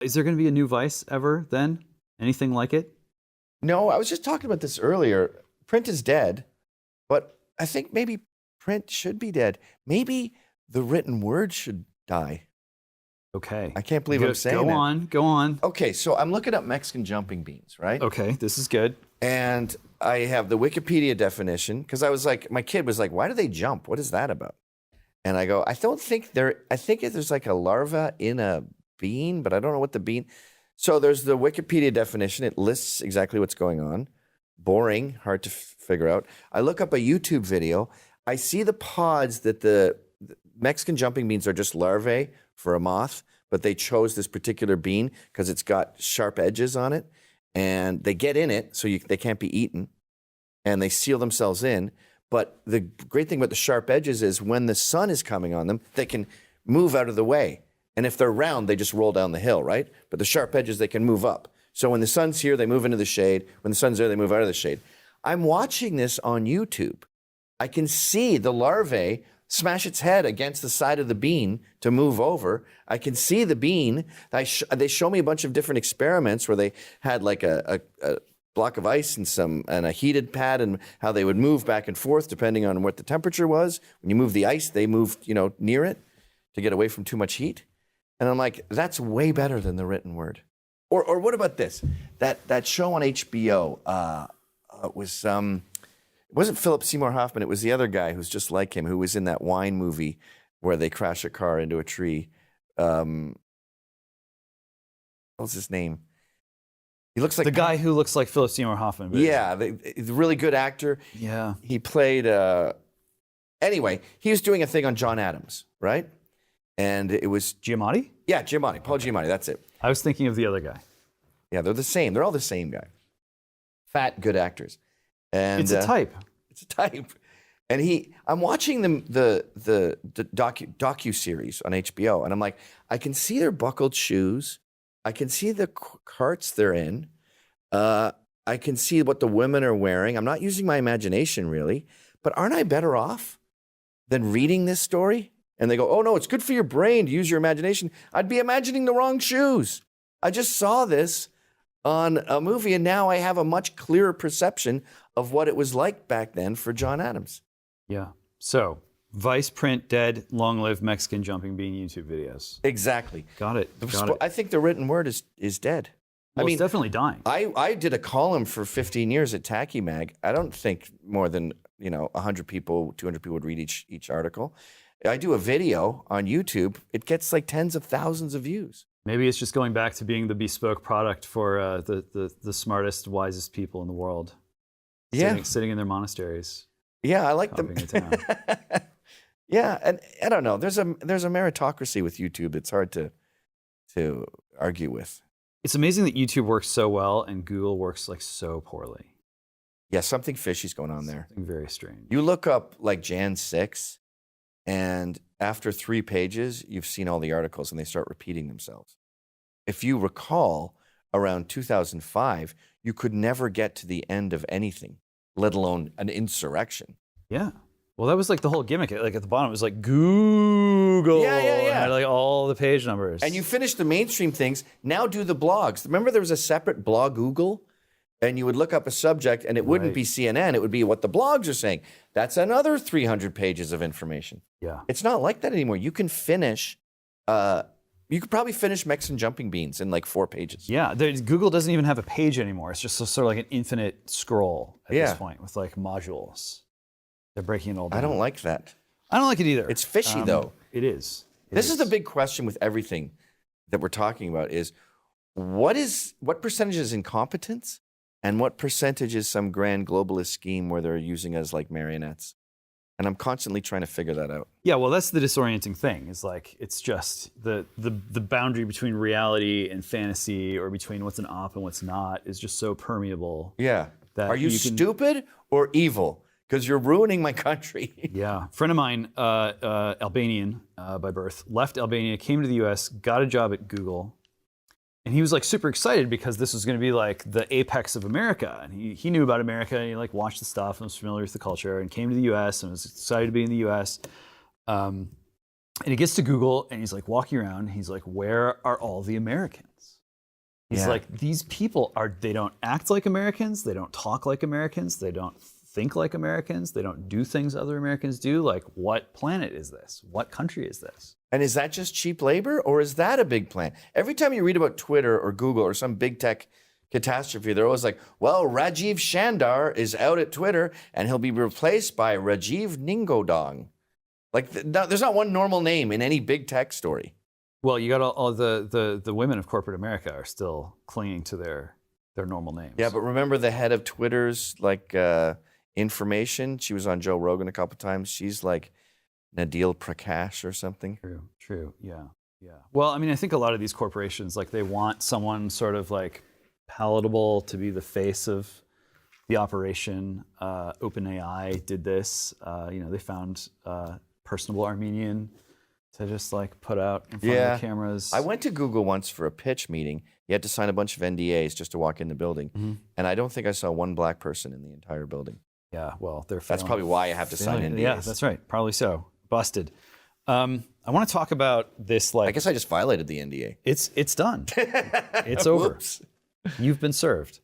Is there going to be a new Vice ever then? Anything like it? No, I was just talking about this earlier. Print is dead, but I think maybe print should be dead. Maybe the written word should die. Okay. I can't believe I'm saying that. Go on. Okay, so I'm looking up Mexican jumping beans, right? Okay, this is good. And I have the Wikipedia definition because I was like, my kid was like, why do they jump? What is that about? And I go, I think there's like a larva in a bean, but I don't know what the bean. So there's the Wikipedia definition. It lists exactly what's going on. Boring, hard to figure out. I look up a YouTube video. I see the pods that the Mexican jumping beans are just larvae for a moth, but they chose this particular bean because it's got sharp edges on it, and they get in it, so they can't be eaten, and they seal themselves in. But the great thing about the sharp edges is when the sun is coming on them, they can move out of the way. And if they're round, they just roll down the hill, right? But the sharp edges, they can move up. So when the sun's here, they move into the shade. When the sun's there, they move out of the shade. I'm watching this on YouTube. I can see the larvae smash its head against the side of the bean to move over. I can see the bean. They show me a bunch of different experiments where they had like a block of ice and a heated pad, and how they would move back and forth depending on what the temperature was. When you move the ice, they moved, near it to get away from too much heat. And I'm like, that's way better than the written word. Or what about this? That show on HBO, it wasn't Philip Seymour Hoffman, it was the other guy who's just like him, who was in that wine movie where they crash a car into a tree. What's his name? He looks like the guy who looks like Philip Seymour Hoffman. Yeah, he's a really good actor. Yeah. He played, anyway, he was doing a thing on John Adams, right? And it was... Giamatti? Yeah, Giamatti, Paul Giamatti, that's it. I was thinking of the other guy. Yeah, they're the same. They're all the same guy. Fat, good actors. And it's a type. It's a type. And I'm watching the docu-series on HBO, and I'm like, I can see their buckled shoes. I can see the carts they're in. I can see what the women are wearing. I'm not using my imagination, really. But aren't I better off than reading this story? And they go, oh, no, it's good for your brain to use your imagination. I'd be imagining the wrong shoes. I just saw this on a movie, and now I have a much clearer perception of what it was like back then for John Adams. Yeah. So, Vice, print, dead, long live Mexican jumping bean YouTube videos. Exactly. Got it. I think the written word is dead. Well, I mean, it's definitely dying. I did a column for 15 years at Tacky Mag. I don't think more than 100 people, 200 people would read each article. I do a video on YouTube. It gets like tens of thousands of views. Maybe it's just going back to being the bespoke product for the smartest, wisest people in the world. Yeah, sitting in their monasteries. Yeah, I like them. Yeah, and I don't know. There's a meritocracy with YouTube. It's hard to argue with. It's amazing that YouTube works so well and Google works like so poorly. Yeah, something fishy's going on there. Something very strange. You look up like Jan 6, and after 3 pages, you've seen all the articles and they start repeating themselves. If you recall, around 2005, you could never get to the end of anything, let alone an insurrection. Yeah. Well, that was like the whole gimmick. Like at the bottom, it was like Google. Yeah. And it had like all the page numbers. And you finish the mainstream things. Now do the blogs. Remember there was a separate blog Google? And you would look up a subject and it wouldn't be CNN. It would be what the blogs are saying. That's another 300 pages of information. Yeah. It's not like that anymore. You can finish, you could probably finish Mexican jumping beans in like 4 pages. Yeah. Google doesn't even have a page anymore. It's just sort of like an infinite scroll at this point with like modules. They're breaking it all down. I don't like that. I don't like it either. It's fishy though. It is. This is the big question with everything that we're talking about is what percentage is incompetence and what percentage is some grand globalist scheme where they're using us like marionettes? And I'm constantly trying to figure that out. Yeah, well, that's the disorienting thing. Is like it's just the boundary between reality and fantasy, or between what's an op and what's not, is just so permeable. Yeah. Are you stupid or evil? Because you're ruining my country. Yeah. A friend of mine, Albanian by birth, left Albania, came to the US, got a job at Google. And he was like super excited because this was going to be like the apex of America. And he knew about America and he like watched the stuff and was familiar with the culture and came to the US and was excited to be in the US. And he gets to Google and he's like walking around and he's like, where are all the Americans? He's like, these people they don't act like Americans, they don't talk like Americans, they don't think like Americans, they don't do things other Americans do. Like, what planet is this? What country is this? And is that just cheap labor, or is that a big plan? Every time you read about Twitter or Google or some big tech catastrophe, they're always like, well, Rajiv Shandar is out at Twitter and he'll be replaced by Rajiv Ningodong. Like, there's not one normal name in any big tech story. Well, you got all the women of corporate America are still clinging to their normal names. Yeah, but remember the head of Twitter's information? She was on Joe Rogan a couple times. She's like Nadil Prakash or something. True. Yeah. Well, I mean, I think a lot of these corporations, like, they want someone sort of like palatable to be the face of the operation. OpenAI did this. They found personable Armenian to just like put out in front of the cameras. I went to Google once for a pitch meeting. You had to sign a bunch of NDAs just to walk in the building. And I don't think I saw one black person in the entire building. Yeah, well, they're That's probably why I have to sign NDAs. Yeah, that's right. Probably so. Busted. I want to talk about this. Like, I guess I just violated the NDA. It's done. It's over. Whoops. You've been served.